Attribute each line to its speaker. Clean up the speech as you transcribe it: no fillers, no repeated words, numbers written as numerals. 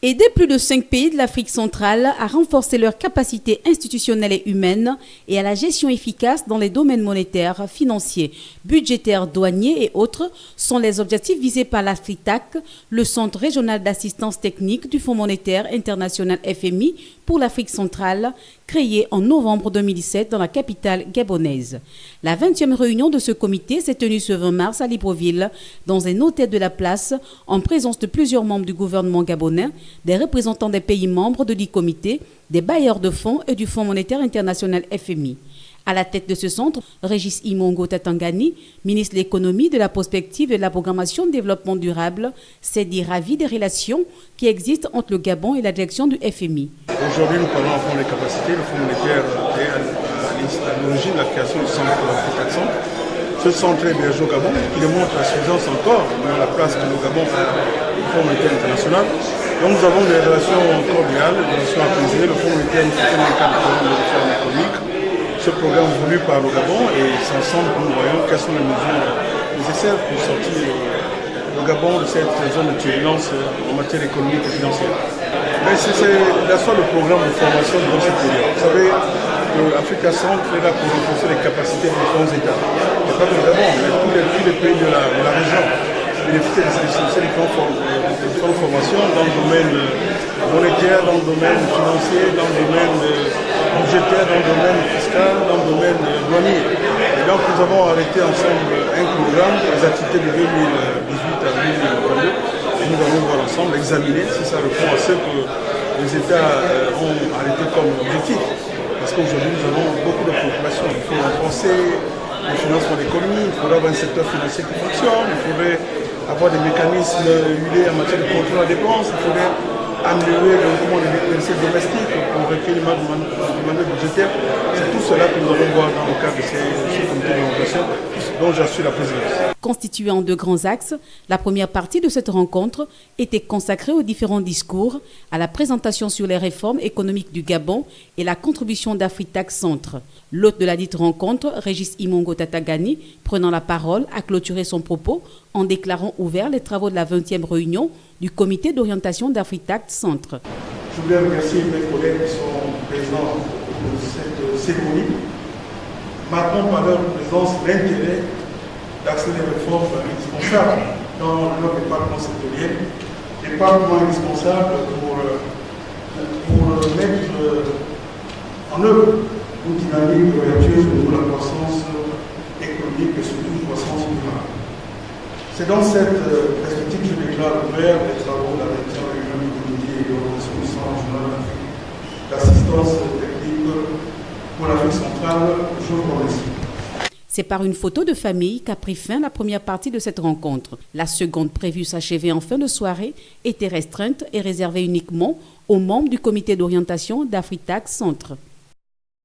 Speaker 1: Aider plus de 5 pays de l'Afrique centrale à renforcer leurs capacités institutionnelles et humaines et à la gestion efficace dans les domaines monétaires, financiers, budgétaires, douaniers et autres sont les objectifs visés par l'AFRITAC, le Centre régional d'assistance technique du Fonds monétaire international FMI pour l'Afrique centrale, créé en novembre 2017 dans la capitale gabonaise. La 20e réunion de ce comité s'est tenue ce 20 mars à Libreville, dans un hôtel de la place, en présence de plusieurs membres du gouvernement gabonais, des représentants des pays membres de l'IComité, des bailleurs de fonds et du Fonds monétaire international FMI. À la tête de ce centre, Régis Imongo Tatangani, ministre de l'économie, de la prospective et de la programmation de développement durable, s'est dit ravi des relations qui existent entre le Gabon et la direction du FMI.
Speaker 2: Aujourd'hui, nous parlons à fond des capacités. Le Fonds monétaire est à l'origine de la création du centre AFRITAC Centre. Ce centre est hébergé au Gabon, qui démontre la suffisance encore de la place que le Gabon a au Fonds monétaire international. Donc nous avons des relations cordiales, des relations apaisées. Le Fonds monétaire nous soutient dans le cadre du programme de réforme économique. Ce programme voulu par le Gabon, et c'est ensemble que nous voyons quelles sont les mesures nécessaires pour sortir le Gabon de cette zone de turbulence en matière économique et financière. Mais c'est la soit le programme de formation dans cette période. Vous savez, l'Africa Centre est là pour renforcer les capacités des différents États. Il n'y a pas que le Gabon, mais tous les pays de la région bénéficient de ces différentes formations dans le domaine monétaire, dans le domaine financier, dans le domaine budgétaire, dans le domaine fiscal, dans le domaine douanier. Et donc nous avons arrêté ensemble un programme pour les activités de 2018 à 2022 et nous allons voir ensemble, examiner si ça répond à ce que les États ont arrêté comme objectif. Parce qu'aujourd'hui nous avons beaucoup de préoccupations. Il faut renforcer le financement de l'économie, il faudrait avoir un secteur financier qui fonctionne, il faudrait avoir des mécanismes huilés en matière de contrôle à la dépense, il faudrait améliorer le mouvement des recettes domestiques pour recueillir les demandes budgétaires. C'est tout cela que nous allons voir dans le cadre de ce comité d'orientation dont j'assure la présidence.
Speaker 1: Constituée en 2 grands axes, la première partie de cette rencontre était consacrée aux différents discours, à la présentation sur les réformes économiques du Gabon et la contribution d'AFRITAC Centre. L'hôte de la dite rencontre, Régis Imongo Tatangani, prenant la parole, a clôturé son propos en déclarant ouverts les travaux de la 20e réunion du comité d'orientation d'AFRITAC Centre.
Speaker 2: Je voulais remercier mes collègues qui sont présents de cette cérémonie, marquant par leur présence l'intérêt d'accélérer les réformes indispensables dans leur département sectoriel, département indispensable pour mettre en œuvre une dynamique vertueuse pour la croissance économique et surtout une croissance durable. C'est dans cette perspective que je déclare ouvert les travaux de la 20e réunion du comité d'orientation du Centre régional d'assistance technique pour l'Afrique centrale. Je vous remercie.
Speaker 1: C'est par une photo de famille qu'a pris fin la première partie de cette rencontre. La seconde, prévue s'achever en fin de soirée, était restreinte et réservée uniquement aux membres du comité d'orientation d'AFRITAC Centre.